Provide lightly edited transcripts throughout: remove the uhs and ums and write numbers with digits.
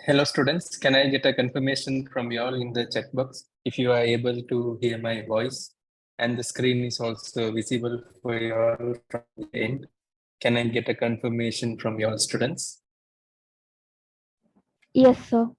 Hello students, can I get a confirmation from you all in the chat box if you are able to hear my voice and the screen is also visible for you all from the end? Can I get a confirmation from your students? Yes, sir.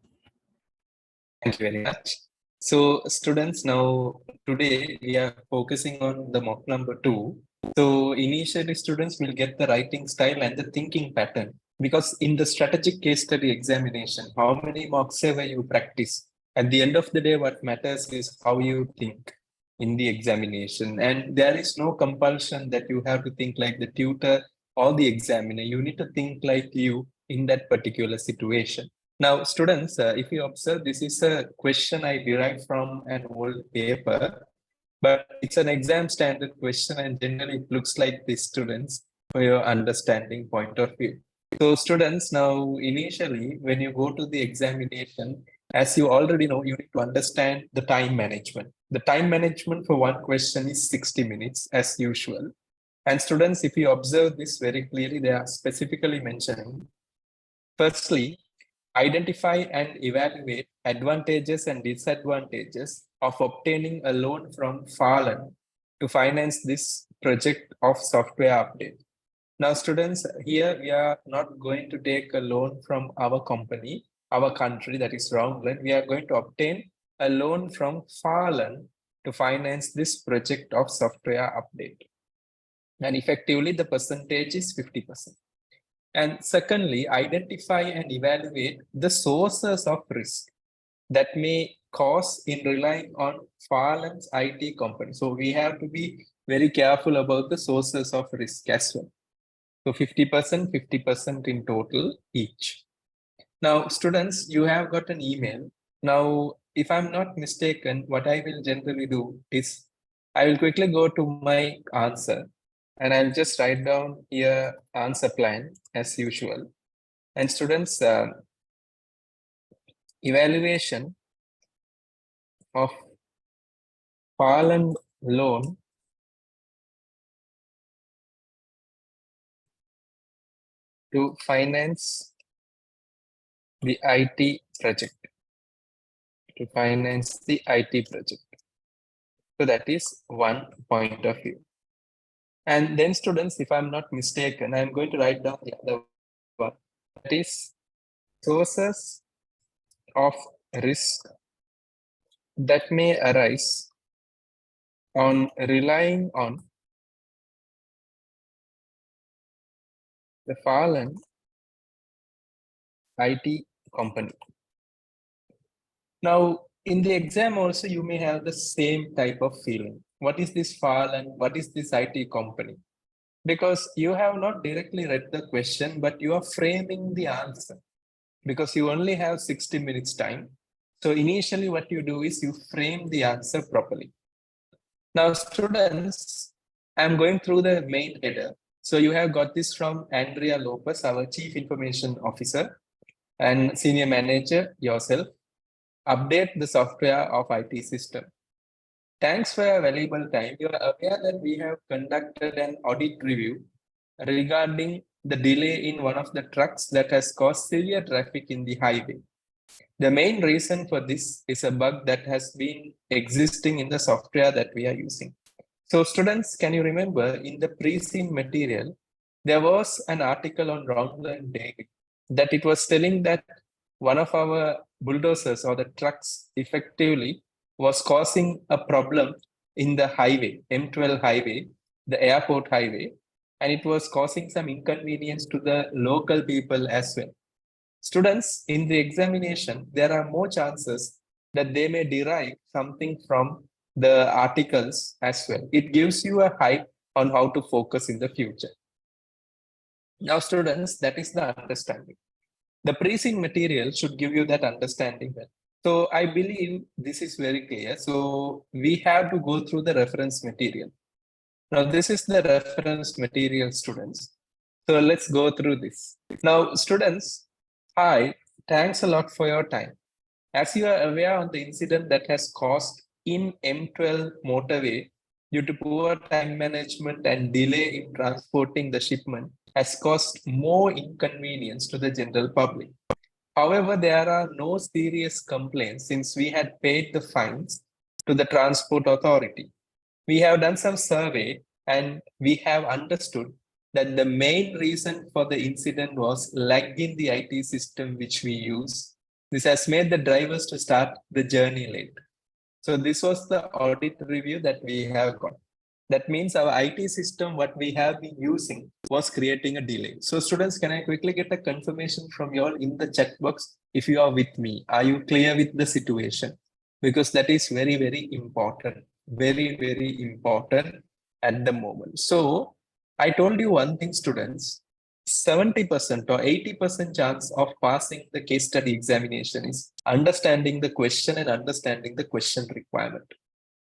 Thank you very much. So students, now today we are focusing on the mock number 2. So initially students will get the writing style and the thinking pattern because in the strategic case study examination, how many mocks ever you practice, at the end of the day, what matters is how you think in the examination. And there is no compulsion that you have to think like the tutor or the examiner. You need to think like you in that particular situation. Now, students, if you observe, this is a question I derived from an old paper, but it's an exam standard question and generally it looks like this, students, for your understanding point of view. So students, now initially, when you go to the examination, as you already know, you need to understand the time management. The time management for one question is 60 minutes as usual. And students, if you observe this very clearly, they are specifically mentioning, firstly, identify and evaluate advantages and disadvantages of obtaining a loan from Farland to finance this project of software update. Now, students, here we are not going to take a loan from our company, our country, that is Roundland. We are going to obtain a loan from Farland to finance this project of software update. And effectively, the percentage is 50%. And secondly, identify and evaluate the sources of risk that may cause in relying on Farland's IT company. So we have to be very careful about the sources of risk as well. So 50%, 50% in total each. Now, students, you have got an email. Now, if I'm not mistaken, what I will generally do is I will quickly go to my answer and I'll just write down here answer plan as usual. And students, evaluation of Farland loan to finance the IT project. To finance the IT project. So that is one point of view. And then students, if I'm not mistaken, I'm going to write down the other one. That is sources of risk that may arise on relying on the Farland IT company. Now, in the exam also, you may have the same type of feeling. What is this Farland? What is this IT company? Because you have not directly read the question, but you are framing the answer because you only have 60 minutes time. So initially what you do is you frame the answer properly. Now, students, I'm going through the main header. So you have got this from Andrea Lopez, our Chief Information Officer and Senior Manager yourself. Update the software of IT system. Thanks for your valuable time. You are aware that we have conducted an audit review regarding the delay in one of the trucks that has caused severe traffic in the highway. The main reason for this is a bug that has been existing in the software that we are using. So students, can you remember in the pre-scene material, there was an article on Roundland Daily that it was telling that one of our bulldozers or the trucks effectively was causing a problem in the highway, M12 highway, the airport highway, and it was causing some inconvenience to the local people as well. Students, in the examination, there are more chances that they may derive something from the articles as well. It gives you a hype on how to focus in the future. Now, students, that is the understanding. The pre-scene material should give you that understanding. So I believe this is very clear. So we have to go through the reference material. Now, this is the reference material, students. So let's go through this. Now, students, hi, thanks a lot for your time. As you are aware of the incident that has caused in M12 motorway due to poor time management and delay in transporting the shipment has caused more inconvenience to the general public. However, there are no serious complaints since we had paid the fines to the transport authority. We have done some survey and we have understood that the main reason for the incident was lag in the IT system which we use. This has made the drivers to start the journey late. So this was the audit review that we have got. That means our IT system, what we have been using, was creating a delay. So students, can I quickly get a confirmation from you all in the chat box if you are with me? Are you clear with the situation? Because that is very, very important. Very, very important at the moment. So I told you one thing, students. 70% or 80% chance of passing the case study examination is understanding the question and understanding the question requirement.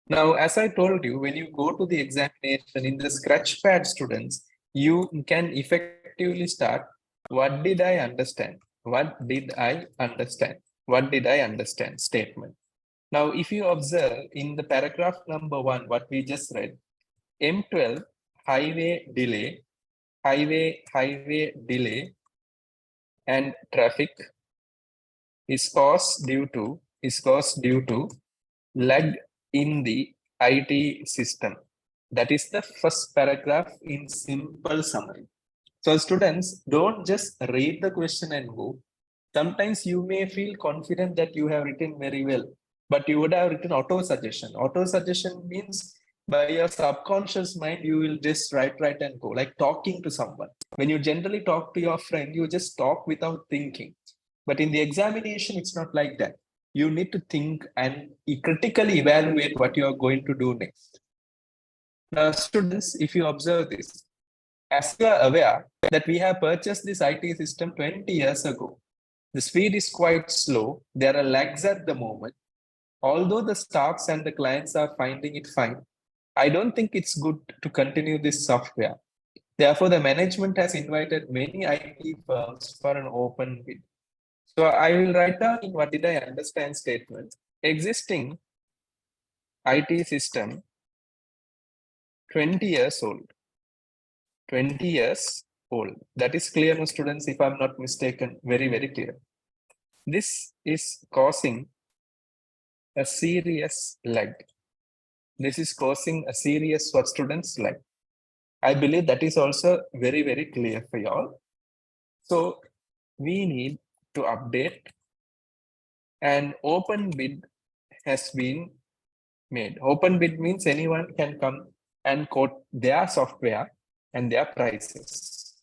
Now, as I told you, when you go to the examination in the Scratchpad, students, you can effectively start, what did I understand? What did I understand? What did I understand statement. Now, if you observe in the paragraph number 1, what we just read, M12 highway delay, highway delay and traffic is caused due to lag in the IT system. That is the first paragraph in simple summary. So students, don't just read the question and go. Sometimes you may feel confident that you have written very well, but you would have written auto suggestion. Auto suggestion means by your subconscious mind, you will just write and go, like talking to someone. When you generally talk to your friend, you just talk without thinking. But in the examination, it's not like that. You need to think and critically evaluate what you are going to do next. Now, students, if you observe this, as you are aware that we have purchased this IT system 20 years ago, the speed is quite slow. There are lags at the moment. Although the staffs and the clients are finding it fine, I don't think it's good to continue this software. Therefore, the management has invited many IT firms for an open bid. So I will write down in what did I understand statement. Existing IT system, 20 years old. 20 years old. That is clear, no, students, if I'm not mistaken, very, very clear. This is causing a serious lag. This is causing a serious what, students, lag. I believe that is also very, very clear for y'all. So we need to update, and open bid has been made. Open bid means anyone can come and quote their software and their prices.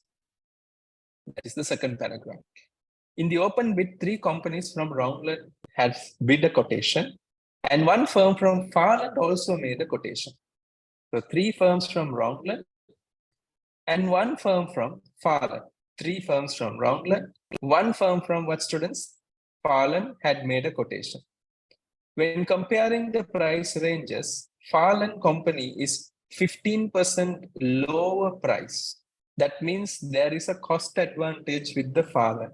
That is the second paragraph. In the open bid, 3 companies from Roundlet had bid a quotation, and 1 firm from Farland also made a quotation. So 3 firms from Roundlet and 1 firm from Farland. 3 firms from Roundlet, 1 firm from what, students? Farland had made a quotation. When comparing the price ranges, Farland company is 15% lower price. That means there is a cost advantage with the Farland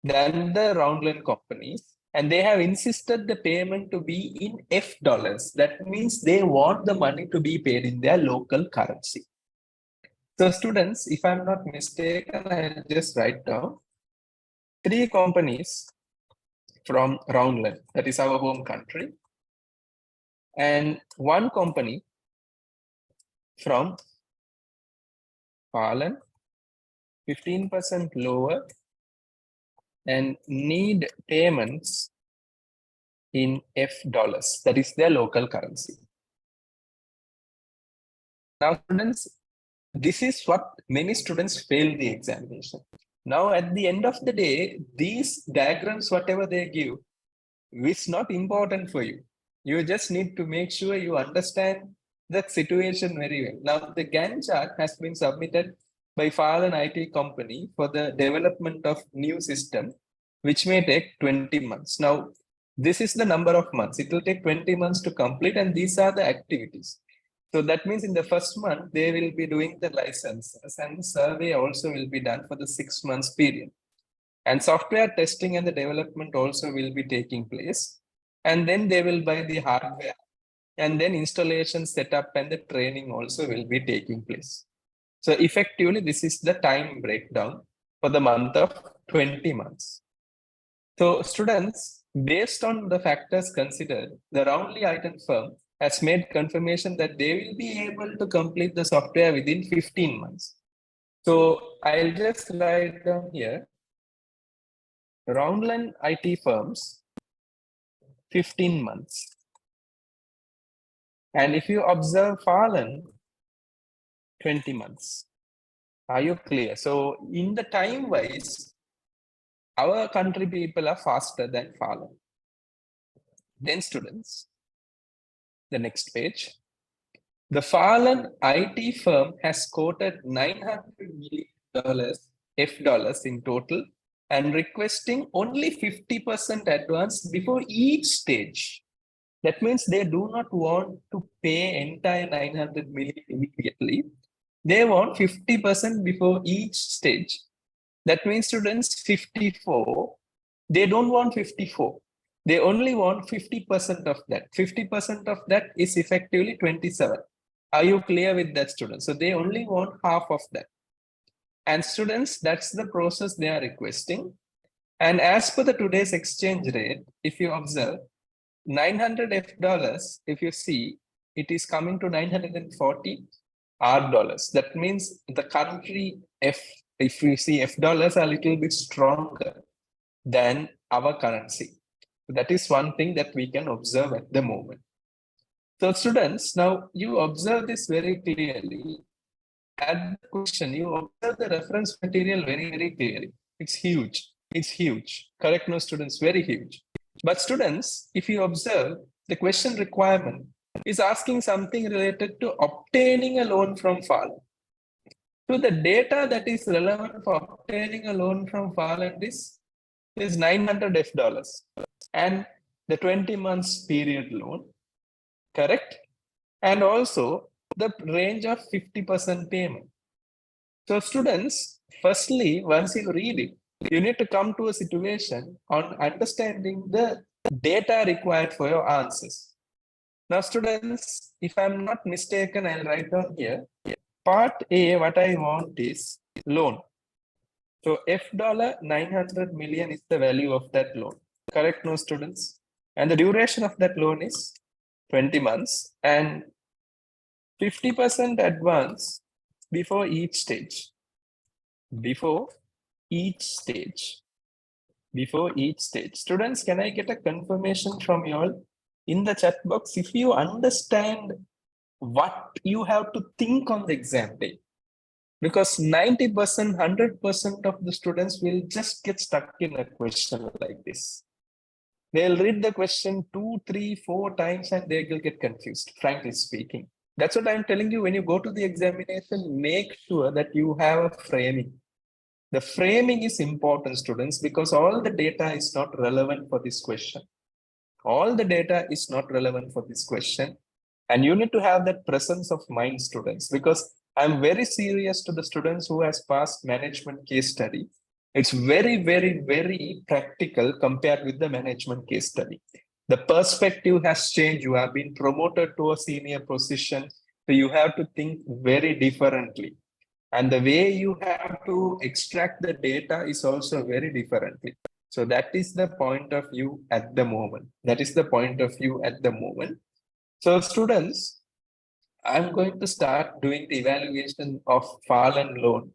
than the Roundland companies, and they have insisted the payment to be in F dollars. That means they want the money to be paid in their local currency. So students, if I'm not mistaken, I'll just write down 3 companies from Roundland, that is our home country, and 1 company from Farland, 15% lower, and need payments in F dollars, that is their local currency. Now, students, this is what many students fail the examination. Now, at the end of the day, these diagrams, whatever they give, is not important for you. You just need to make sure you understand the situation very well. Now, the Gantt chart has been submitted by Farland IT company for the development of new system, which may take 20 months. Now, this is the number of months. It will take 20 months to complete, and these are the activities. So that means in the first month, they will be doing the licenses, and the survey also will be done for the 6 months period. And software testing and the development also will be taking place. And then they will buy the hardware, and then installation setup and the training also will be taking place. So effectively, this is the time breakdown for the month of 20 months. So students, based on the factors considered, the Roundly item firm has made confirmation that they will be able to complete the software within 15 months. So I'll just write down here, Roundland IT firms, 15 months. And if you observe Farland, 20 months. Are you clear? So in the time wise, our country people are faster than Farland. Then students, the next page. The Farland IT firm has quoted $900 million F in total and requesting only 50% advance before each stage. That means they do not want to pay entire 900 million immediately. They want 50% before each stage. That means students 54, they don't want 54. They only want 50% of that. 50% of that is effectively 27. Are you clear with that, students? So they only want half of that. And students, that's the process they are requesting. And as per the today's exchange rate, if you observe, $900 if you see, it is coming to 940 R dollars. That means the country F, if you see F dollars, are a little bit stronger than our currency. That is one thing that we can observe at the moment. So students, now you observe this very clearly. At the question, you observe the reference material very, very clearly. It's huge. It's huge. Correct, no, students? Very huge. But students, if you observe, the question requirement is asking something related to obtaining a loan from Farland. So the data that is relevant for obtaining a loan from Farland is $900 and the 20 months period loan, correct? And also the range of 50% payment. So students, firstly, once you read it, you need to come to a situation on understanding the data required for your answers. Now students, if I'm not mistaken, I'll write down here. Part A, what I want is loan. So $900 million is the value of that loan. Correct, no, students? And the duration of that loan is 20 months and 50% advance before each stage. Before each stage. Before each stage. Students, can I get a confirmation from you all in the chat box if you understand what you have to think on the exam day? Because 90%, 100% of the students will just get stuck in a question like this. They'll read the question 2, 3, 4 times and they will get confused, frankly speaking. That's what I'm telling you. When you go to the examination, make sure that you have a framing. The framing is important, students, because all the data is not relevant for this question. All the data is not relevant for this question. And you need to have that presence of mind, students, because I'm very serious to the students who has passed management case study. It's very, very, very practical compared with the management case study. The perspective has changed. You have been promoted to a senior position. So you have to think very differently. And the way you have to extract the data is also very differently. So that is the point of view at the moment. That is the point of view at the moment. So students, I'm going to start doing the evaluation of Farland loan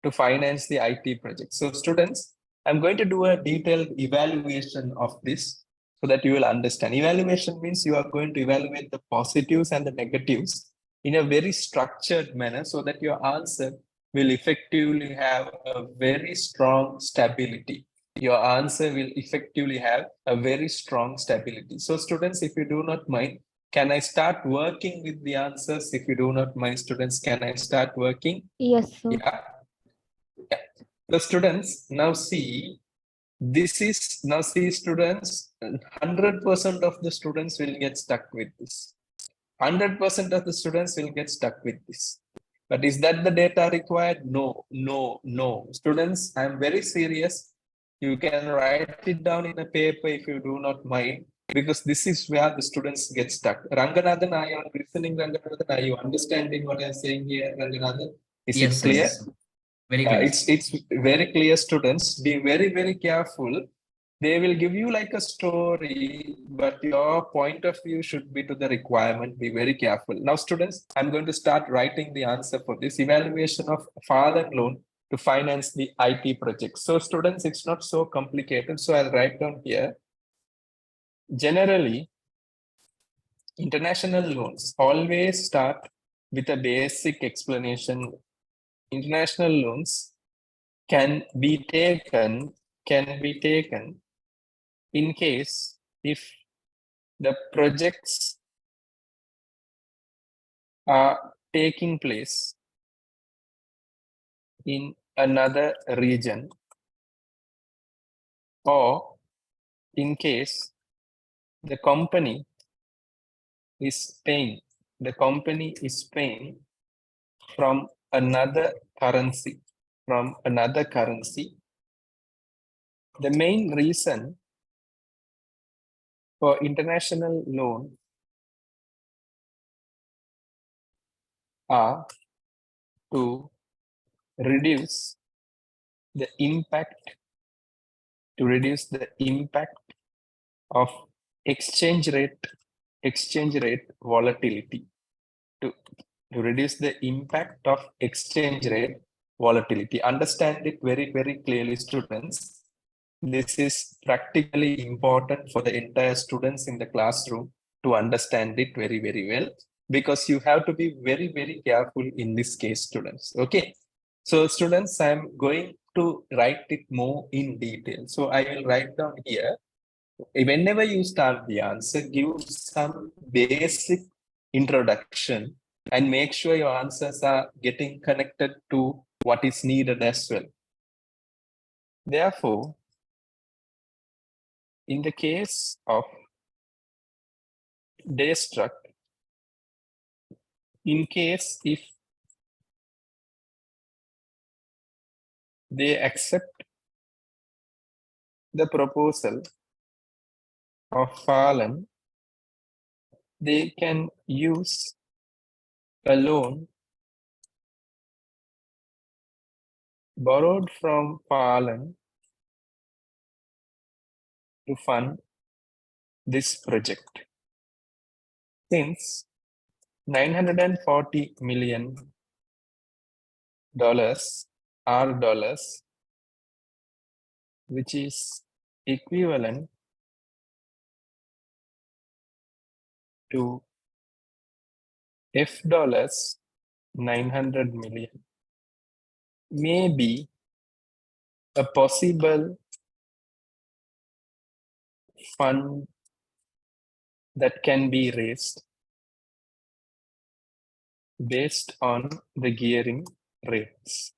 to finance the IT project. So students, I'm going to do a detailed evaluation of this so that you will understand. Evaluation means you are going to evaluate the positives and the negatives in a very structured manner so that your answer will effectively have a very strong stability. Your answer will effectively have a very strong stability. So students, if you do not mind, can I start working with the answers? If you do not mind, students, can I start working? Yes, sir. Yeah. Yeah. The students, now see, this is, now see students, 100% of the students will get stuck with this. 100% of the students will get stuck with this. But is that the data required? No, no, no. Students, I'm very serious. You can write it down in a paper if you do not mind, because this is where the students get stuck. Ranganathan, are you listening, Ranganathan? Are you understanding what I'm saying here, Ranganathan? Is Yes, it sir, clear? yes, sir. Very clear. It's very clear, students. Be very, very careful They will give you like a story, but your point of view should be to the requirement. Be very careful. Now, students, I'm going to start writing the answer for this evaluation of father loan to finance the IT project. So students, it's not so complicated. So I'll write down here. Generally, international loans always start with a basic explanation. International loans can be taken in case if the projects are taking place in another region, or in case the company is paying from another currency. The main reason for international loan are to reduce the impact of exchange rate volatility. To reduce the impact of exchange rate volatility. Understand it very, very clearly, students. This is practically important for the entire students in the classroom to understand it very, very well, because you have to be very, very careful in this case, students. Okay. So students, I'm going to write it more in detail. So I will write down here. Whenever you start the answer, give some basic introduction and make sure your answers are getting connected to what is needed as well. Therefore, in the case of Daistruk, in case if they accept the proposal of Fallen, they can use a loan borrowed from Fallen to fund this project. Since $940 million are dollars, which is equivalent to F dollars 900 million, may be a possible fund that can be raised based on the gearing rates.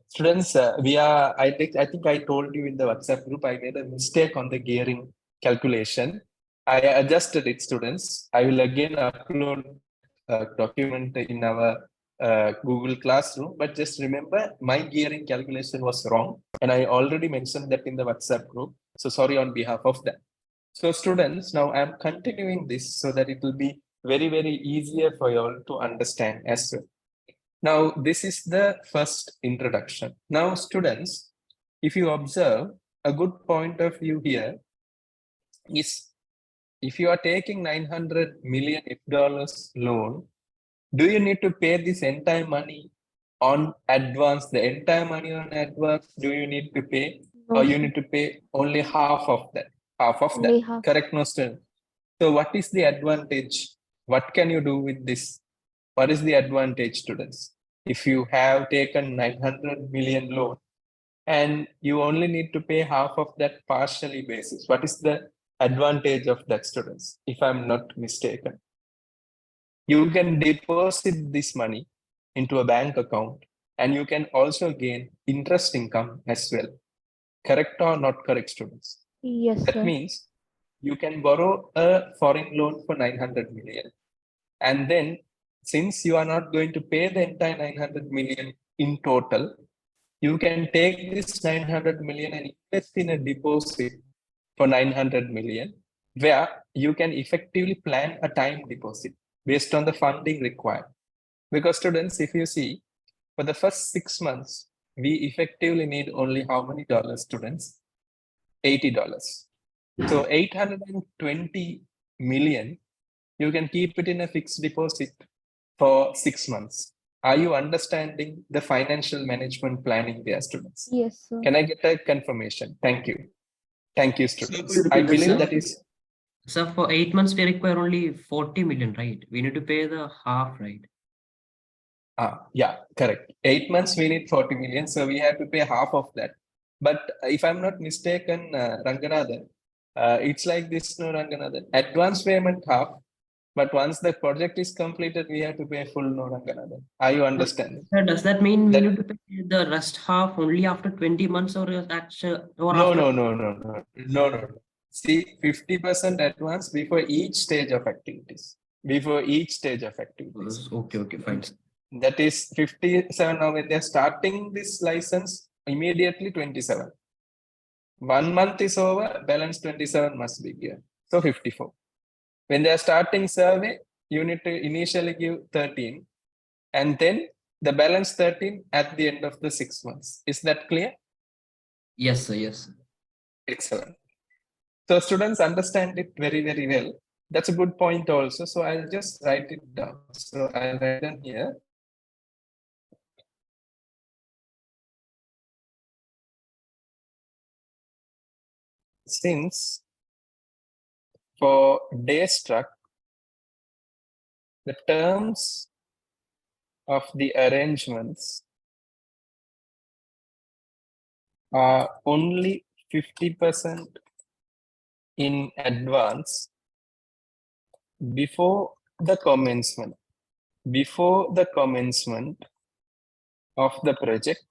Students, I think I told you in the WhatsApp group, I made a mistake on the gearing calculation. I adjusted it, students. I will again upload a document in our Google Classroom, but just remember my gearing calculation was wrong, and I already mentioned that in the WhatsApp group. So sorry on behalf of that. So students, now I'm continuing this so that it will be very, very easier for you all to understand as well. Now, this is the first introduction. Now, students, if you observe, a good point of view here is if you are taking $900 million loan, do you need to pay this entire money on advance? The entire money on advance, do you need to pay? No, Or you need to pay only half of that? only half. Correct, no, student? So what is the advantage? What can you do with this? What is the advantage, students? If you have taken 900 million loan and you only need to pay half of that partially basis, what is the advantage of that, students? If I'm not mistaken, you can deposit this money into a bank account and you can also gain interest income as well. Correct or not correct, students? Yes, That sir. means you can borrow a foreign loan for 900 million. And then since you are not going to pay the entire 900 million in total, you can take this 900 million and invest in a deposit for 900 million, where you can effectively plan a time deposit based on the funding required. Because students, if you see, for the first 6 months, we effectively need only how many dollars, students? $80. So 820 million, you can keep it in a fixed deposit for 6 months. Are you understanding the financial management planning there, students? Yes, sir. Can I get a confirmation? Thank you. Thank you, students. Sir, I believe that is. So for 8 months, we require only 40 million, right? We need to pay the half, right? Yeah, correct. 8 months, we need 40 million. So we have to pay half of that. But if I'm not mistaken, Ranganathan, it's like this, no, Ranganathan. Advance payment half, but once the project is completed, we have to pay full, no, Ranganathan. Are you understanding? Sir, does that mean we That- need to pay the rest half only after 20 months or actually or No, after? no. See, 50% advance before each stage of activities. Before each stage of activities. Okay, fine. That is 57. Now when they're starting this license, immediately 27. 1 month is over, balance 27 must be given. So 54. When they are starting survey, you need to initially give 13 and then the balance 13 at the end of the 6 months. Is that clear? Yes, sir. Yes. Excellent. So students understand it very, very well. That's a good point also. So I'll just write it down. So I'll write them here. Since for Daistruk, the terms of the arrangements are only 50% in advance before the commencement of the project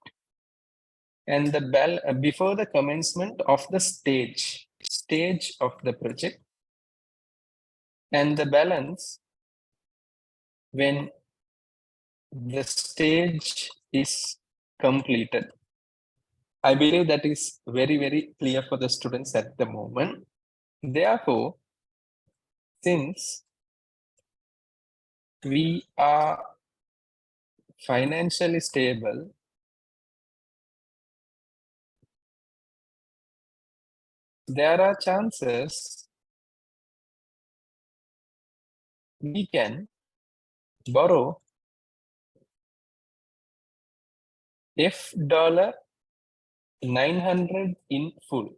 and the before the commencement of the stage of the project, and the balance when the stage is completed. I believe that is very, very clear for the students at the moment. Therefore, since we are financially stable, there are chances we can borrow $900 in full.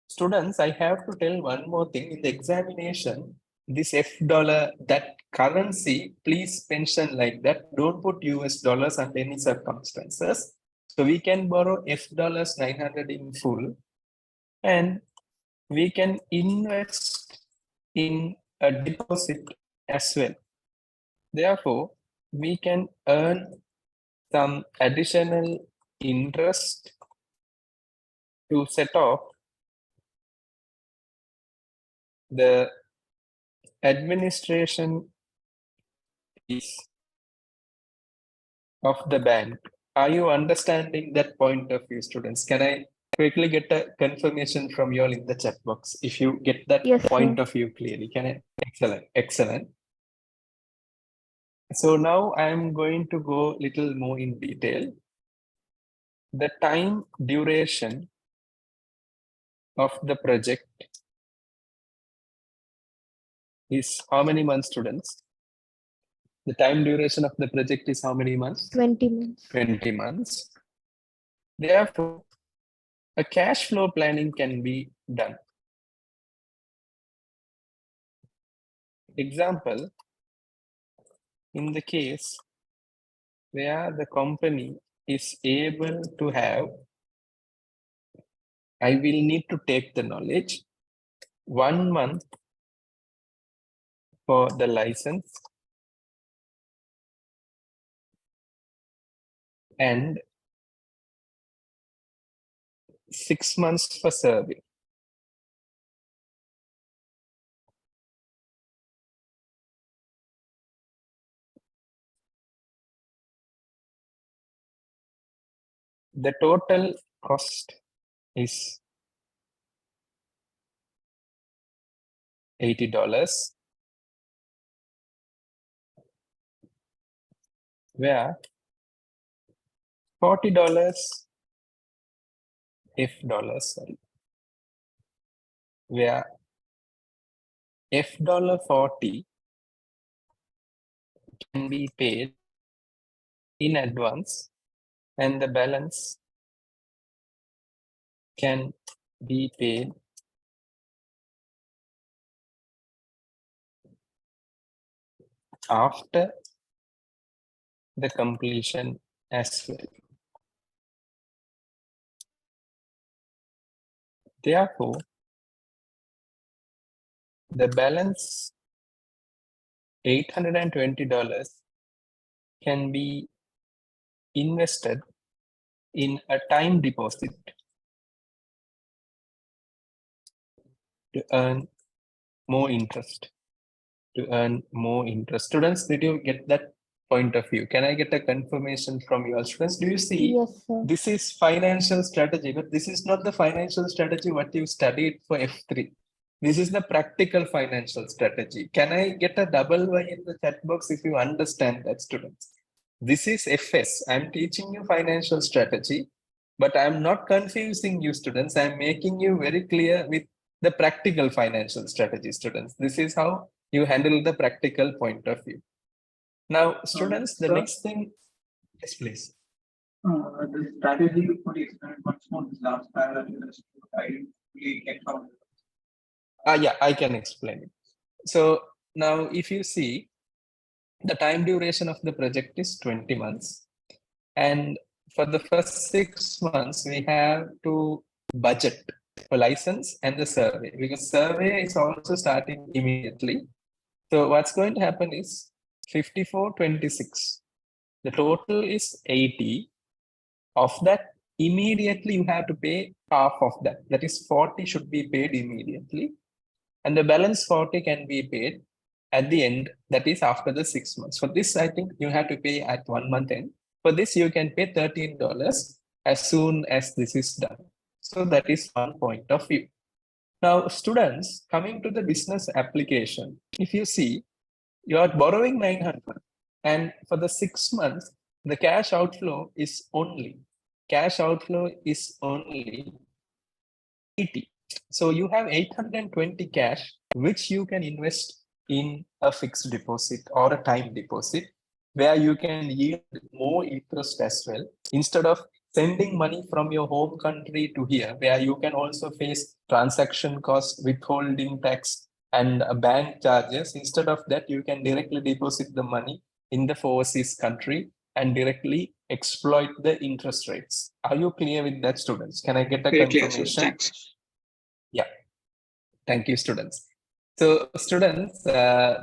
Students, I have to tell one more thing. In the examination, this $, that currency, please mention like that. Don't put US dollars under any circumstances. So we can borrow $900 in full, and we can invest in a deposit as well. Therefore, we can earn some additional interest to set off the administration fees of the bank. Are you understanding that point of view, students? Can I quickly get a confirmation from you all in the chat box if you get that Yes, point sir. of view clearly? Can I? Excellent. So now I am going to go little more in detail. The time duration of the project is how many months, students? The time duration of the project is how many months? 20 months. 20 months. Therefore, a cash flow planning can be done. Example, in the case where the company is able to have, I will need to take the knowledge, 1 month for the license and 6 months for survey. The total cost is $80, where $40 sorry, where $40 can be paid in advance and the balance can be paid after the completion as well. Therefore, the balance $820 can be invested in a time deposit to earn more interest. Students, did you get that point of view? Can I get a confirmation from your students? Do you see? Yes, sir. This is financial strategy, but this is not the financial strategy what you studied for F3. This is the practical financial strategy. Can I get a double Y in the chat box if you understand that, students? This is FS. I'm teaching you financial strategy, but I'm not confusing you, students. I'm making you very clear with the practical financial strategy, students. This is how you handle the practical point of view. Now, students, the sir? next thing, yes, please. The strategy could you explain once more this last paragraph in the I didn't really get how. Yeah, I can explain it. So now if you see, the time duration of the project is 20 months. And for the first 6 months, we have to budget for license and the survey, because survey is also starting immediately. So what's going to happen is 5426. The total is 80. Of that, immediately you have to pay half of that. That is 40 should be paid immediately. And the balance 40 can be paid at the end, that is after the 6 months. For this, I think you have to pay at 1 month end. For this, you can pay $13 as soon as this is done. So that is one point of view. Now, students, coming to the business application, if you see, you are borrowing 900 and for the 6 months, the cash outflow is only 80. So you have 820 cash, which you can invest in a fixed deposit or a time deposit, where you can yield more interest as well. Instead of sending money from your home country to here, where you can also face transaction cost, withholding tax, and bank charges. Instead of that, you can directly deposit the money in the overseas country and directly exploit the interest rates. Are you clear with that, students? Can I get a Very clear, confirmation? sir. Thanks. Yeah. Thank you, students. So, students,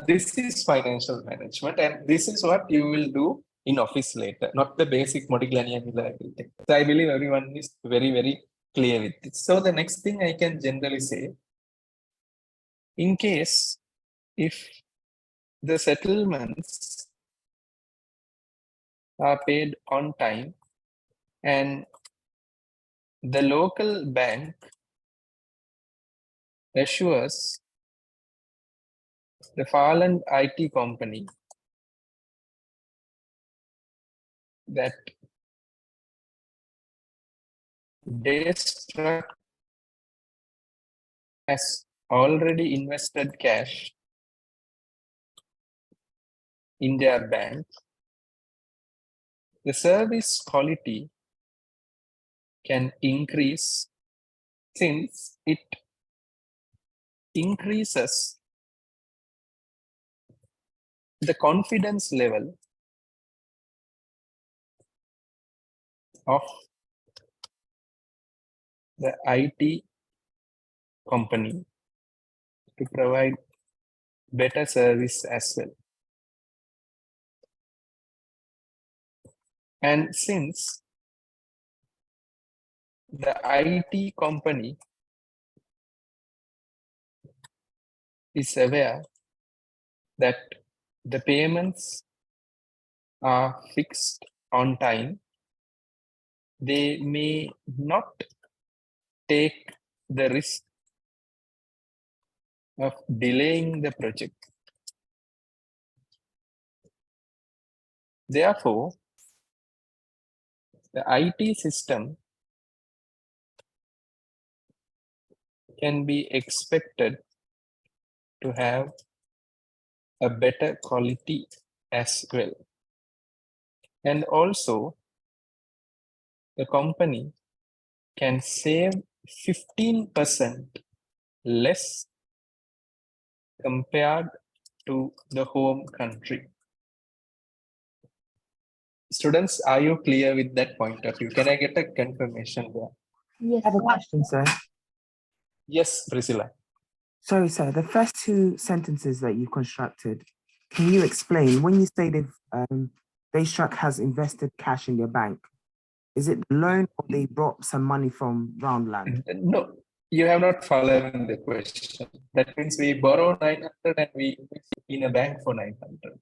this is financial management, and this is what you will do in office later, not the basic Modigliani and everything. So, I believe everyone is very, very clear with this. So, the next thing I can generally say, in case if the settlements are paid on time and the local bank assures the fallen IT company that Daistruk has already invested cash in their bank, the service quality can increase since it increases the confidence level of the IT company to provide better service as well. And since the IT company is aware that the payments are fixed on time, they may not take the risk of delaying the project. Therefore, the IT system can be expected to have a better quality as well. And also, the company can save 15% less compared to the home country. Students, are you clear with that point of view? Can I get a confirmation there? Yes. I have a question, sir. Yes, Priscilla. Sorry, sir. The first two sentences that you constructed, can you explain when you say Daistruk has invested cash in their bank? Is it the loan or they brought some money from Roundland? No, you have not followed the question. That means we borrow 900 and we invest in a bank for 900.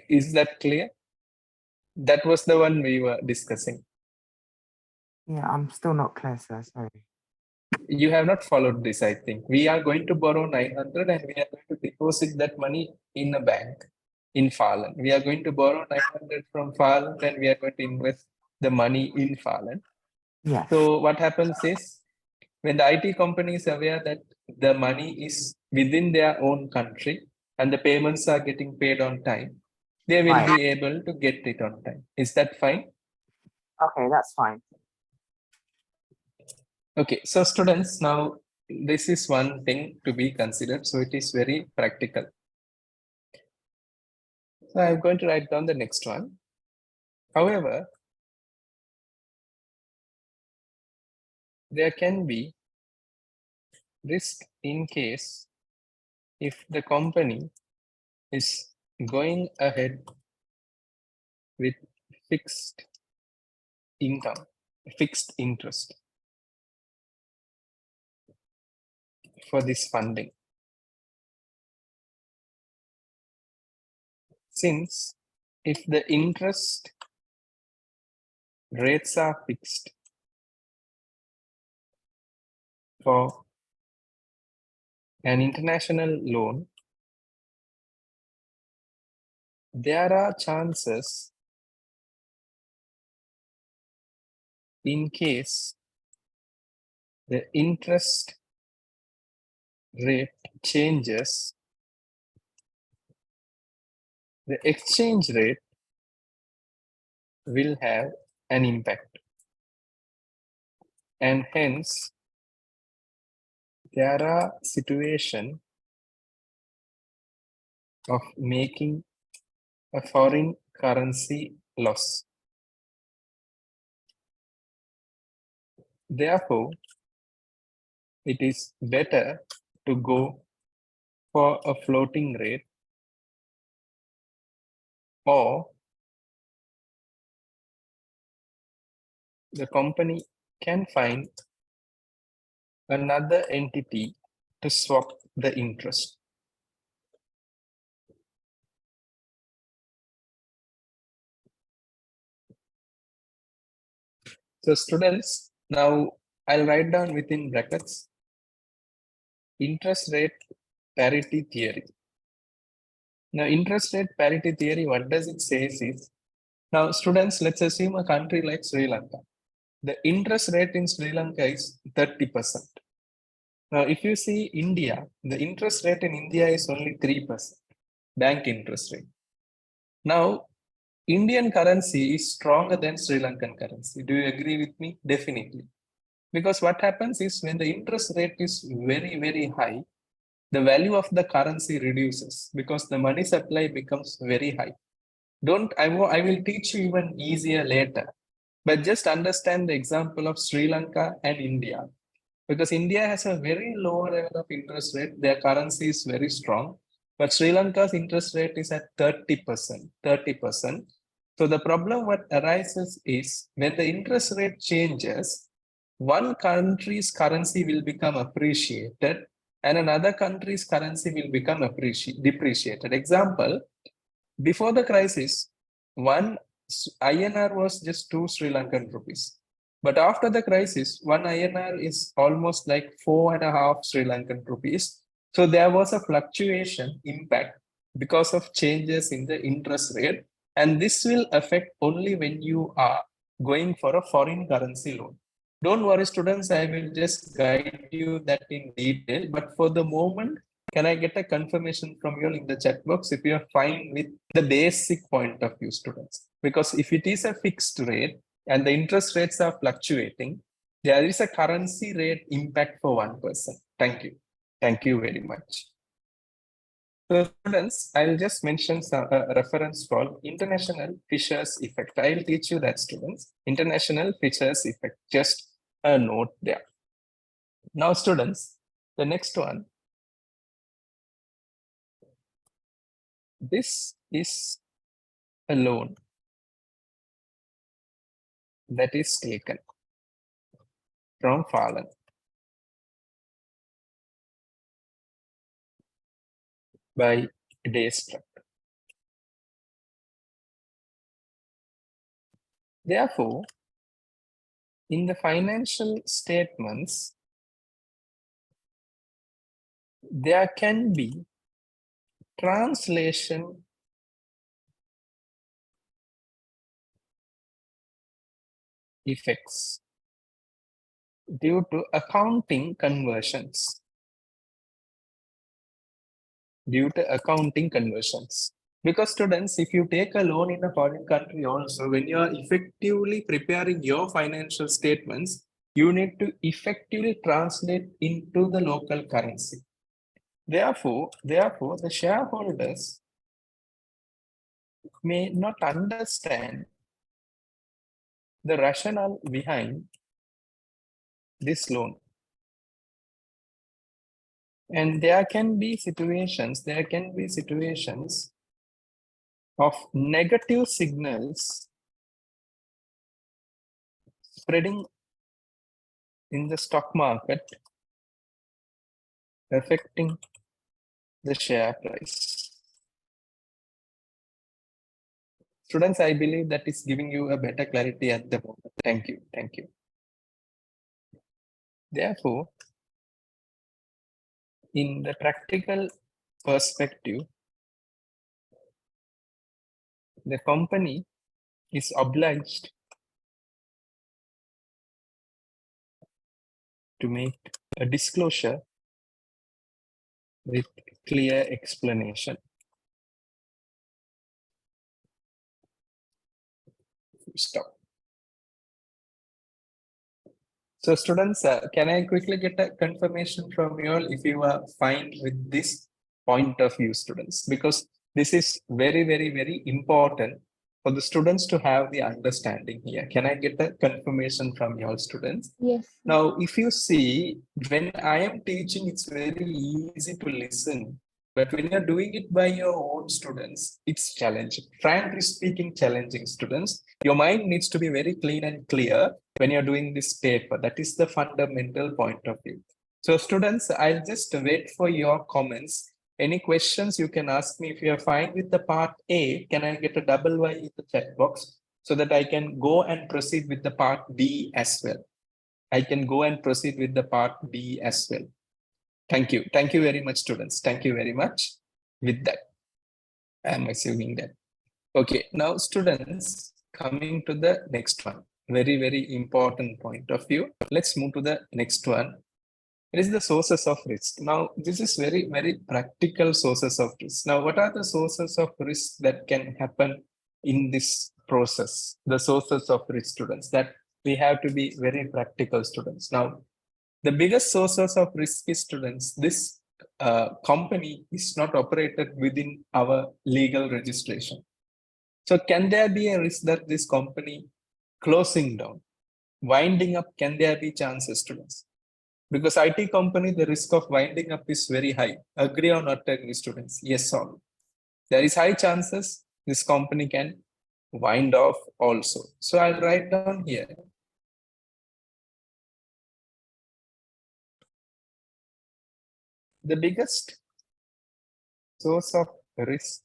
Is that clear? That was the one we were discussing. Yeah, I'm still not clear, sir. Sorry. You have not followed this, I think. We are going to borrow 900 and we are going to deposit that money in a bank in Fallon. We are going to borrow 900 from Fallon and we are going to invest the money in Fallon. Yes. So what happens is, when the IT company is aware that the money is within their own country and the payments are getting paid on time, they will Right. be able to get it on time. Is that fine? Okay, that's fine. Okay, so students, now this is one thing to be considered. So it is very practical. So I'm going to write down the next one. However, there can be risk in case if the company is going ahead with fixed income, fixed interest for this funding. Since if the interest rates are fixed for an international loan, there are chances in case the interest rate changes, the exchange rate will have an impact. And hence, there are situations of making a foreign currency loss. Therefore, it is better to go for a floating rate or the company can find another entity to swap the interest. So students, now I'll write down within brackets interest rate parity theory. Now interest rate parity theory, what does it say is, now students, let's assume a country like Sri Lanka. The interest rate in Sri Lanka is 30%. Now if you see India, the interest rate in India is only 3%, bank interest rate. Now Indian currency is stronger than Sri Lankan currency. Do you agree with me? Definitely. Because what happens is when the interest rate is very, very high, the value of the currency reduces because the money supply becomes very high. I will teach you even easier later, but just understand the example of Sri Lanka and India. Because India has a very low level of interest rate, their currency is very strong, but Sri Lanka's interest rate is at 30%. So the problem what arises is when the interest rate changes, one country's currency will become appreciated and another country's currency will become depreciated. Example, before the crisis, one INR was just 2 Sri Lankan rupees. But after the crisis, one INR is almost like 4.5 Sri Lankan rupees. So there was a fluctuation impact because of changes in the interest rate. And this will affect only when you are going for a foreign currency loan. Don't worry, students, I will just guide you that in detail. But for the moment, can I get a confirmation from you in the chat box if you are fine with the basic point of view, students? Because if it is a fixed rate and the interest rates are fluctuating, there is a currency rate impact for one person. Thank you. Thank you very much. So students, I'll just mention some reference called International Fishers Effect. I'll teach you that, students. International Fishers Effect. Just a note there. Now, students, the next one. This is a loan that is taken from Fallen by Daistruk. Therefore, in the financial statements, there can be translation effects due to accounting conversions. Because students, if you take a loan in a foreign country also, when you are effectively preparing your financial statements, you need to effectively translate into the local currency. Therefore, the shareholders may not understand the rationale behind this loan. And there can be situations of negative signals spreading in the stock market, affecting the share price. Students, I believe that is giving you a better clarity at the moment. Thank you. Thank you. Therefore, in the practical perspective, the company is obliged to make a disclosure with clear explanation. Stop. So students, can I quickly get a confirmation from you all if you are fine with this point of view, students? Because this is very, very, very important for the students to have the understanding here. Can I get a confirmation from you all, students? Yes. Now, if you see, when I am teaching, it's very easy to listen. But when you're doing it by your own students, it's challenging. Frankly speaking, challenging, students. Your mind needs to be very clean and clear when you're doing this paper. That is the fundamental point of view. So students, I'll just wait for your comments. Any questions you can ask me. If you're fine with the part A, can I get a double Y in the chat box so that I can go and proceed with the part B as well? I can go and proceed with the part B as well. Thank you. Thank you very much, students. Thank you very much. With that, I'm assuming that. Okay, now students, coming to the next one. Very, very important point of view. Let's move to the next one. It is the sources of risk. Now, this is very, very practical sources of risk. Now, what are the sources of risk that can happen in this process? The sources of risk, students, that we have to be very practical, students. Now, the biggest sources of risk is, students, this company is not operated within our legal registration. So can there be a risk that this company closing down, winding up, can there be chances, students? Because IT company, the risk of winding up is very high. Agree or not agree, students? Yes or no? There is high chances this company can wind off also. So I'll write down here. The biggest source of risk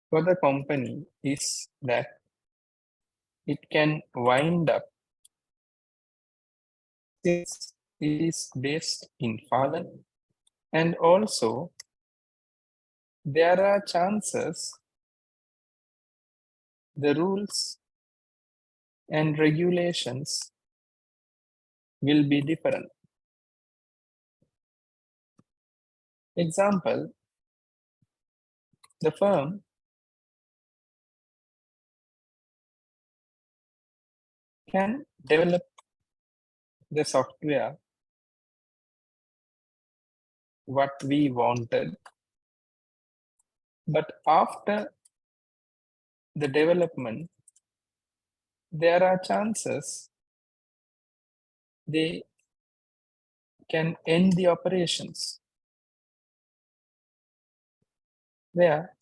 for the company is that it can wind up since it is based in Falun, and also there are chances the rules and regulations will be different. Example, the firm can develop the software what we wanted, but after the development, there are chances they can end the operations, where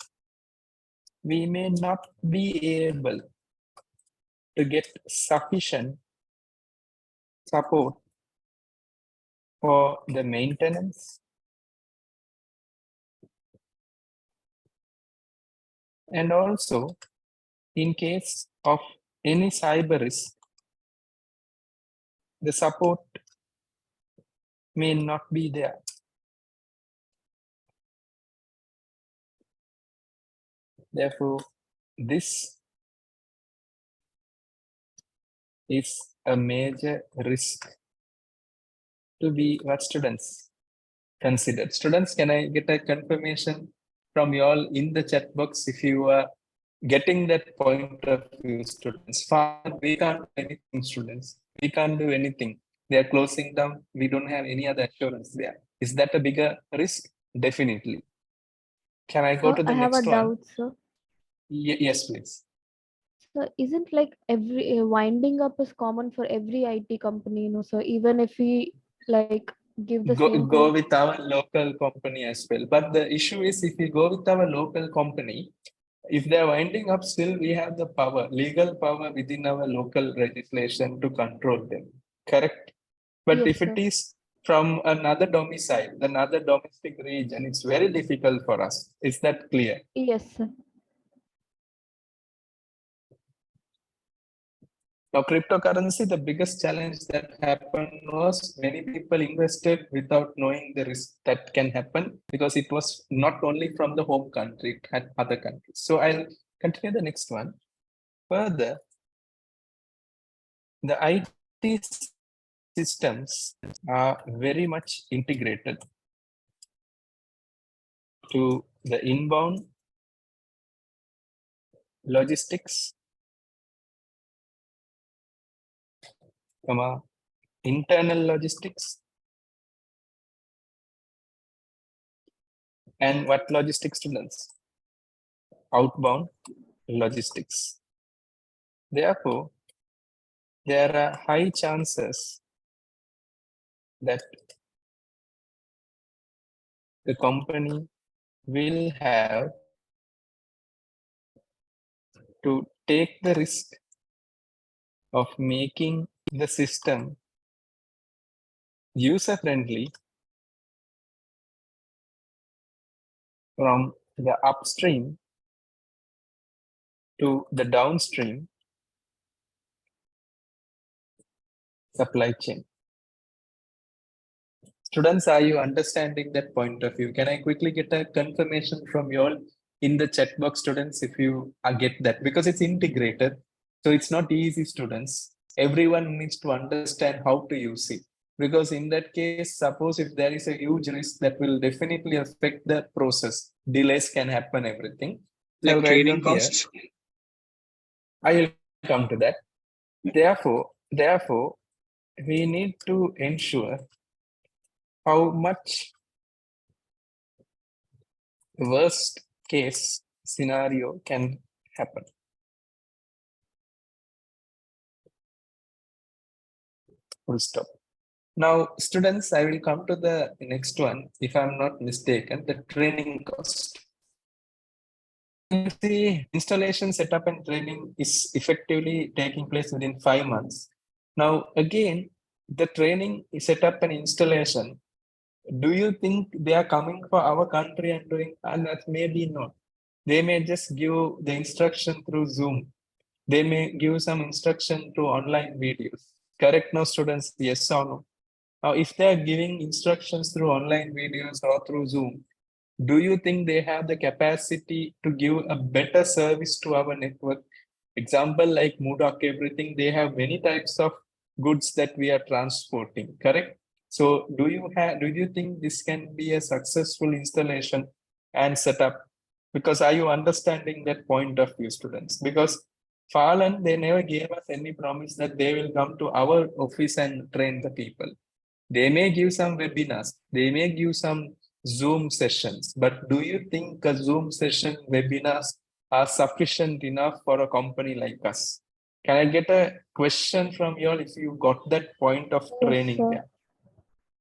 we may not be able to get sufficient support for the maintenance and also in case of any cyber risk, the support may not be there. Therefore, this is a major risk to be what students considered. Students, can I get a confirmation from you all in the chat box if you are getting that point of view, students? Fine, we can't do anything, students. We can't do anything. They are closing down. We don't have any other assurance there. Is that a bigger risk? Definitely. Can I go Sir, to the I have next a one? doubt, sir. Yes, please. So isn't like every winding up is common for every IT company, sir, even if we like give the same Go with our local company as well. But the issue is if we go with our local company, if they're winding up, still we have the power, legal power within our local legislation to control them. Correct? But Yes, if it sir. is from another domicile, another domestic region, it's very difficult for us. Is that clear? Yes, sir. Now, cryptocurrency, the biggest challenge that happened was many people invested without knowing the risk that can happen because it was not only from the home country, it had other countries. So I'll continue the next one. Further, the IT systems are very much integrated to the inbound logistics, internal logistics, and what logistics, students? Outbound logistics. Therefore, there are high chances that the company will have to take the risk of making the system user-friendly from the upstream to the downstream supply chain. Students, are you understanding that point of view? Can I quickly get a confirmation from you all in the chat box, students, if you get that? Because it's integrated, so it's not easy, students. Everyone needs to understand how to use it. Because in that case, suppose if there is a huge risk that will definitely affect the process, delays can happen, everything. Like I'll write trading down here. costs. I will come to that. Therefore, we need to ensure how much worst case scenario can happen. Full stop. Now, students, I will come to the next one. If I'm not mistaken, the training cost. The installation, setup, and training is effectively taking place within 5 months. Now, again, the training, setup, and installation, do you think they are coming for our country and doing? And that maybe not. They may just give the instruction through Zoom. They may give some instruction through online videos. Correct now, students? Yes or no? Now, if they are giving instructions through online videos or through Zoom, do you think they have the capacity to give a better service to our network? Example like Moodok, everything, they have many types of goods that we are transporting, correct? So do you think this can be a successful installation and setup? Because are you understanding that point of view, students? Because Falan, they never gave us any promise that they will come to our office and train the people. They may give some webinars, they may give some Zoom sessions, but do you think a Zoom session webinars are sufficient enough for a company like us? Can I get a question from you all if you got that point of Yes, training sir. there?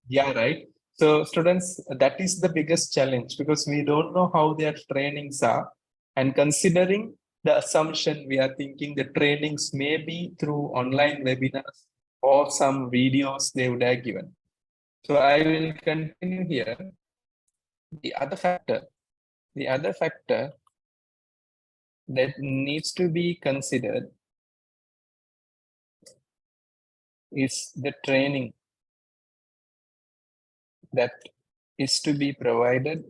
Yeah, right. So students, that is the biggest challenge because we don't know how their trainings are. And considering the assumption, we are thinking the trainings may be through online webinars or some videos they would have given. So I will continue here. The other factor that needs to be considered is the training that is to be provided,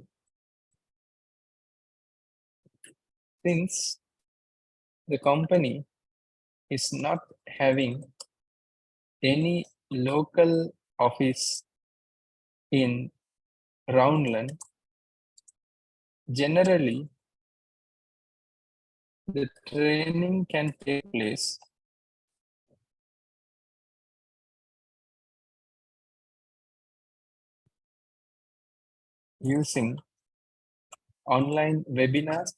since the company is not having any local office in Roundland. Generally, the training can take place using online webinars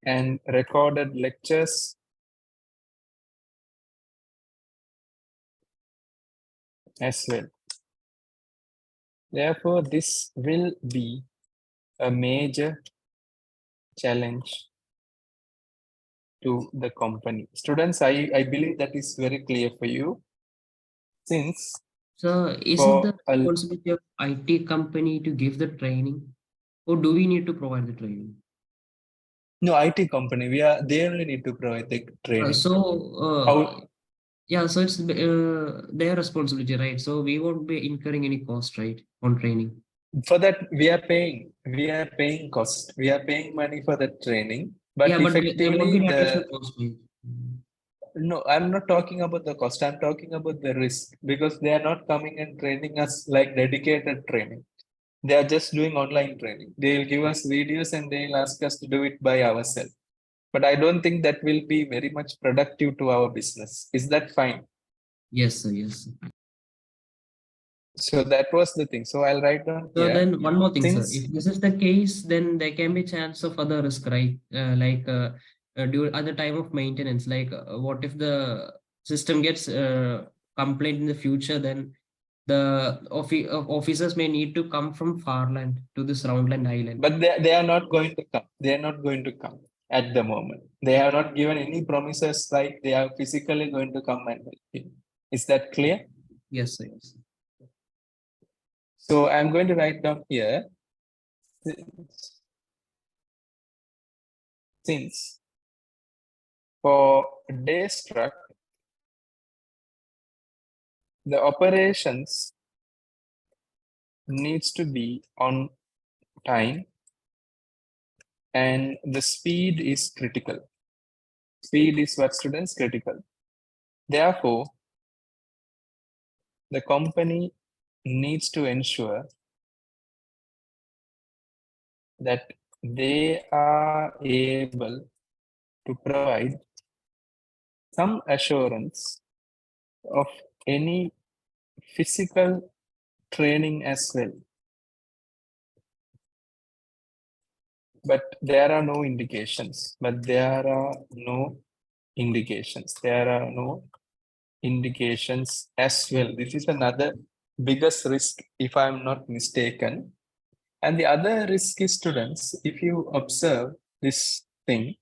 and recorded lectures as well. Therefore, this will be a major challenge to the company. Students, I believe that is very clear for you. Since So is it the responsibility of IT company to give the training, or do we need to provide the training? no IT company, they only need to provide the training. How- Yeah, so it's their responsibility, right? So we won't be incurring any cost, right, on training. For that, we are paying cost. We are paying money for the training, but Yeah, but there won't be effectively any additional cost, right? no, I'm not talking about the cost. I'm talking about the risk because they are not coming and training us like dedicated training. They are just doing online training. They will give us videos and they'll ask us to do it by ourselves. But I don't think that will be very much productive to our business. Is that fine? Yes, sir. Yes, sir. So that was the thing. So I'll write down So here. then one more thing, sir. Since If this is the case, then there can be chance of other risk, right? During at the time of maintenance, like what if the system gets complaint in the future, then the officers may need to come from Farland to this Roundland Island. but they are not going to come. They are not going to come at the moment. They have not given any promises like they are physically going to come and help you. Is that clear? Yes, sir. Yes. So I'm going to write down here. Since for Daistruk, the operations needs to be on time and the speed is critical. Speed is what, students? Critical. Therefore, the company needs to ensure that they are able to provide some assurance of any physical training as well. But there are no indications. There are no indications as well. This is another biggest risk, if I'm not mistaken. And the other risk is, students, if you observe this thing,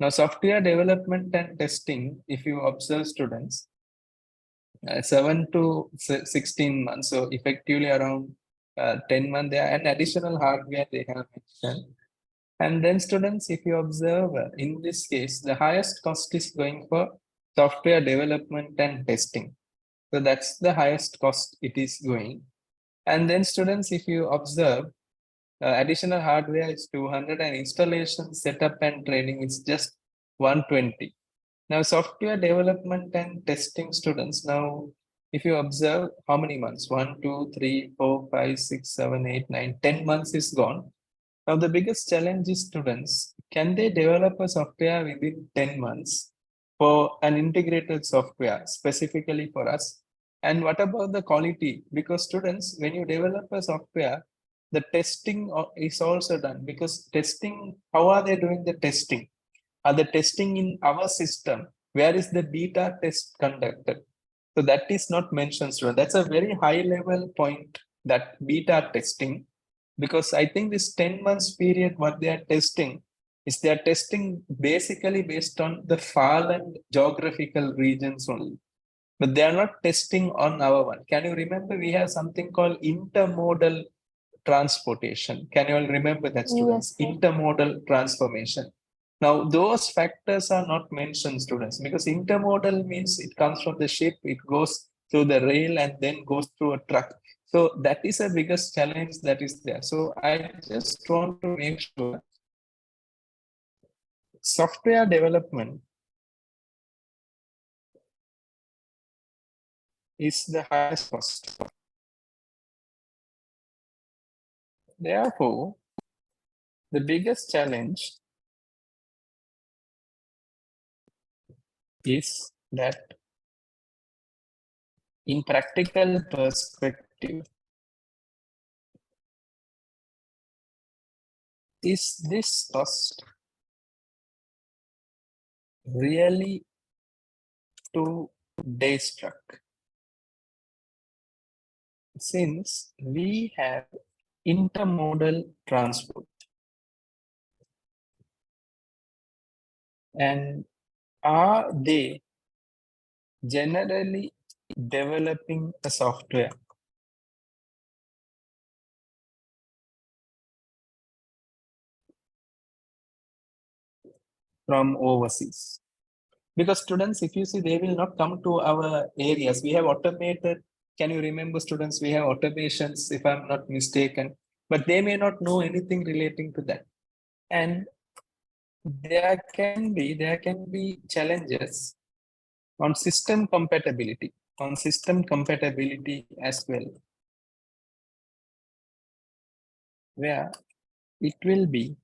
now software development and testing, if you observe, students, 7 to 16 months, so effectively around 10 months, there and additional hardware they have mentioned. And then, students, if you observe, in this case, the highest cost is going for software development and testing. So that's the highest cost it is going. And then, students, if you observe, additional hardware is 200 and installation, setup and training is just 120. Now, software development and testing students. Now, if you observe how many months, 1, 2, 3, 4, 5, 6, 7, 8, 9, 10 months is gone. Now, the biggest challenge is students, can they develop a software within 10 months for an integrated software specifically for us? And what about the quality? Because students, when you develop a software, the testing is also done because testing, how are they doing the testing? Are the testing in our system? Where is the beta test conducted? So that is not mentioned, student. That's a very high level point, that beta testing, because I think this 10 months period, what they are testing is they are testing basically based on the far and geographical regions only. But they are not testing on our one. Can you remember we have something called intermodal transportation? Can you all remember that, students? Yes, sir. Intermodal transformation. Now, those factors are not mentioned, students, because intermodal means it comes from the ship, it goes through the rail and then goes through a truck. So that is the biggest challenge that is there. So I just want to make sure software development is the highest cost. Therefore, the biggest challenge is that in practical perspective, is this cost really to Daistruk? Since we have intermodal transport and are they generally developing a software from overseas? Because students, if you see, they will not come to our areas. We have automated, can you remember, students, we have automations, if I'm not mistaken, but they may not know anything relating to that. And there can be challenges on system compatibility, as well, where it will be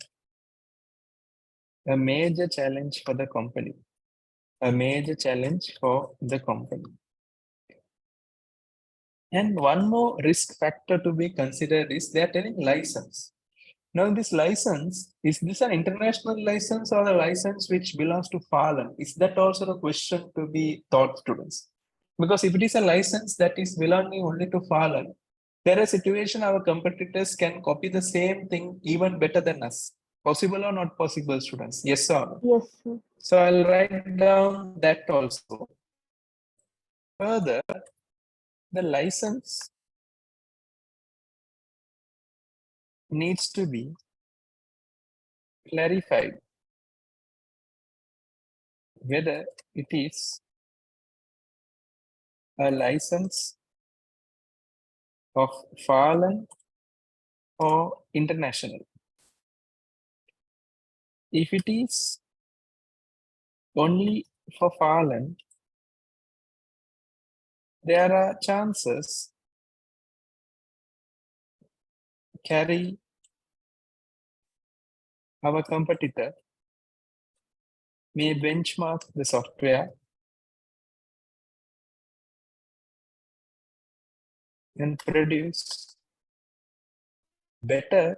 a major challenge for the company, And one more risk factor to be considered is they are telling license. Now, this license, is this an international license or a license which belongs to Falun? Is that also a question to be taught, students? Because if it is a license that is belonging only to Falun, there is a situation our competitors can copy the same thing even better than us. Possible or not possible, students? Yes or no? Yes, sir. So I'll write down that also. Further, the license needs to be clarified whether it is a license of Falun or international. If it is only for Falun, there are chances carry our competitor may benchmark the software and produce better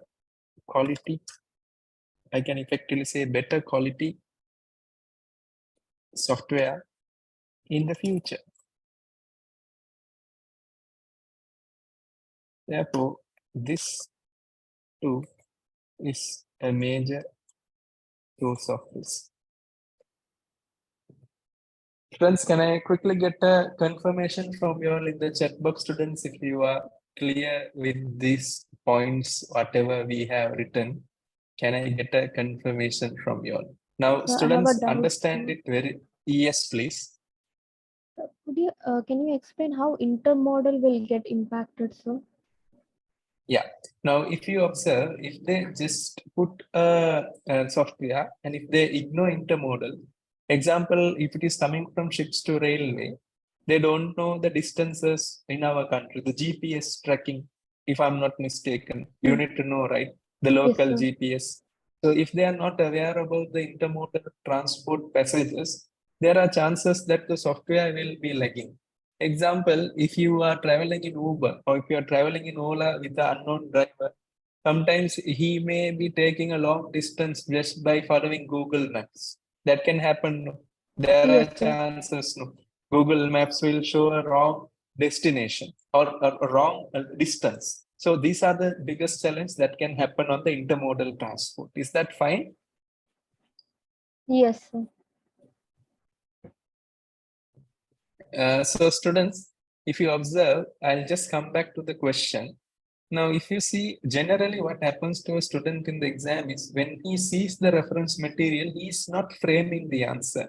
quality. I can effectively say better quality software in the future. Therefore, this too is a major source of risk. Friends, can I quickly get a confirmation from you all in the chat box, students, if you are clear with these points, whatever we have written? Can I get a confirmation from you all? Now, Sir, I have a students, doubt. understand it very, yes, please. Can you explain how intermodal will get impacted, sir? Yeah. Now, if you observe, if they just put a software and if they ignore intermodal, Example, if it is coming from ships to railway, they don't know the distances in our country, the GPS tracking, if I'm not mistaken. You need to know, right? The local sir. GPS. So if they are not aware about the intermodal transport passages, there are chances that the software will be lagging. Example, if you are traveling in Uber or if you are traveling in Ola with an unknown driver, sometimes he may be taking a long distance just by following Google Maps. That can happen. No? There are Yes, sir. chances. No? Google Maps will show a wrong destination or a wrong distance. So these are the biggest challenge that can happen on the intermodal transport. Is that fine? Yes, sir. So students, if you observe, I'll just come back to the question. Now, if you see generally what happens to a student in the exam is when he sees the reference material, he is not framing the answer.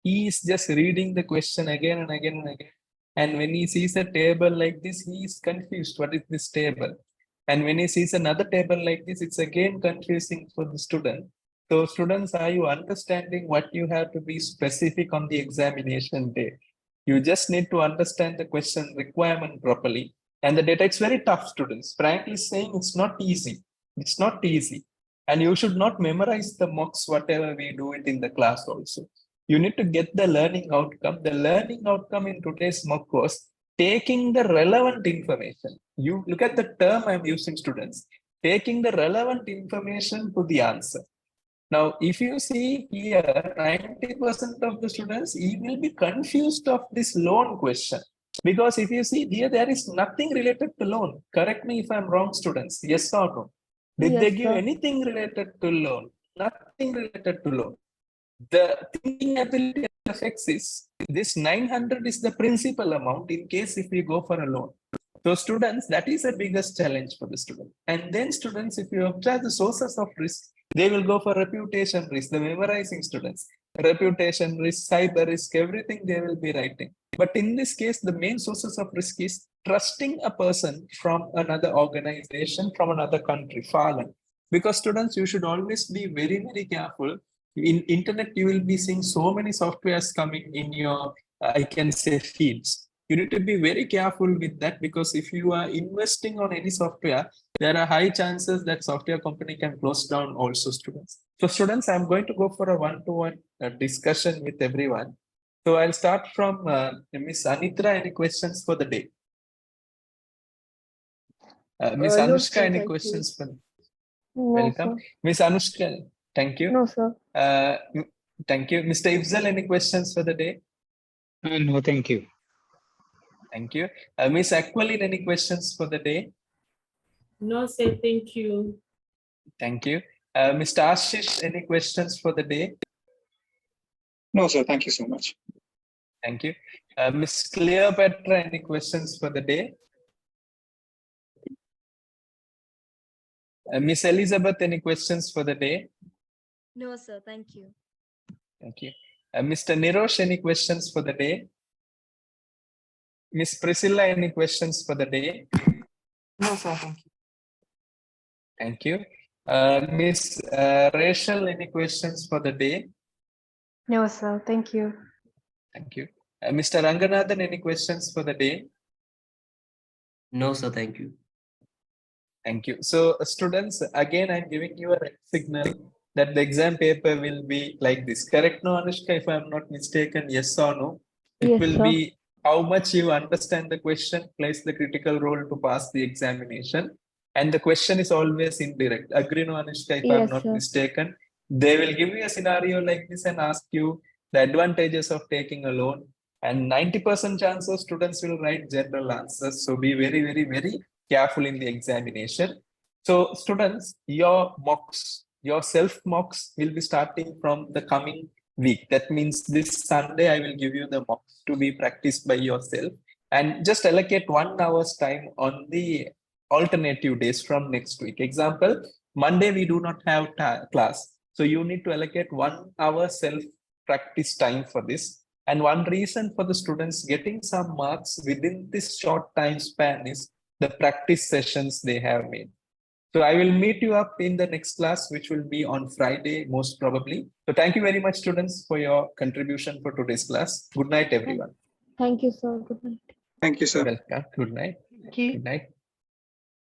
He is just reading the question again and again and again. And when he sees a table like this, he is confused. What is this table? And when he sees another table like this, it's again confusing for the student. So students, are you understanding what you have to be specific on the examination day? You just need to understand the question requirement properly. And the data, it's very tough, students. Frankly saying, it's not easy. It's not easy. And you should not memorize the mocks, whatever we do it in the class also. You need to get the learning outcome. The learning outcome in today's mock was taking the relevant information. You look at the term I'm using, students, taking the relevant information to the answer. Now, if you see here, 90% of the students, he will be confused of this loan question. Because if you see here, there is nothing related to loan. Correct me if I'm wrong, students. Yes or no? Did they Yes, give sir. anything related to loan? Nothing related to loan. The thinking ability affects is this 900 is the principal amount in case if you go for a loan. So students, that is the biggest challenge for the student. And then students, if you observe the sources of risk, they will go for reputation risk, the memorizing students, reputation risk, cyber risk, everything they will be writing. But in this case, the main sources of risk is trusting a person from another organization, from another country, foreign. Because students, you should always be very, very careful. In internet, you will be seeing so many softwares coming in your, I can say, fields. You need to be very careful with that because if you are investing on any software, there are high chances that software company can close down also, students. So students, I'm going to go for a one-to-one discussion with everyone. So I'll start from Miss Anitra. Any questions for the day? Miss No, Anushka, sir, any thank questions? For... No, Welcome. sir. Miss Anushka, thank you. No, sir. Thank you. Mr. Ifzal, any questions for the day? No, thank you. Thank you. Miss Aquilin, any questions for the day? No, sir, thank you. Thank you. Mr. Ashish, any questions for the day? No, sir, thank you so much. Thank you. Miss Cleopatra, any questions for the day? Miss Elizabeth, any questions for the day? No, sir. Thank you. Thank you. Mr. Nirosh, any questions for the day? Miss Priscilla, any questions for the day? No, sir, thank you. Thank you. Miss Rachel, any questions for the day? No, sir. Thank you. Thank you. Mr. Ranganathan, any questions for the day? No, sir. Thank you. Thank you. So students, again, I'm giving you a red signal that the exam paper will be like this. Correct, no, Anushka, if I'm not mistaken, yes or no? It Yes, will sir. be how much you understand the question plays the critical role to pass the examination. And the question is always indirect. Agree, no, Anushka, if I'm Yes, not sir. mistaken. They will give you a scenario like this and ask you the advantages of taking a loan. And 90% chances students will write general answers. So be very, very, very careful in the examination. So students, your mocks, your self mocks will be starting from the coming week. That means this Sunday, I will give you the mocks to be practiced by yourself and just allocate 1 hour's time on the alternative days from next week. Example, Monday, we do not have class. So you need to allocate 1 hour self practice time for this. And one reason for the students getting some marks within this short time span is the practice sessions they have made. So I will meet you up in the next class, which will be on Friday, most probably. So thank you very much, students, for your contribution for today's class. Good night, everyone. Thank you, sir. Good night. Thank you, sir. Welcome. Good night. Thank you. Good night.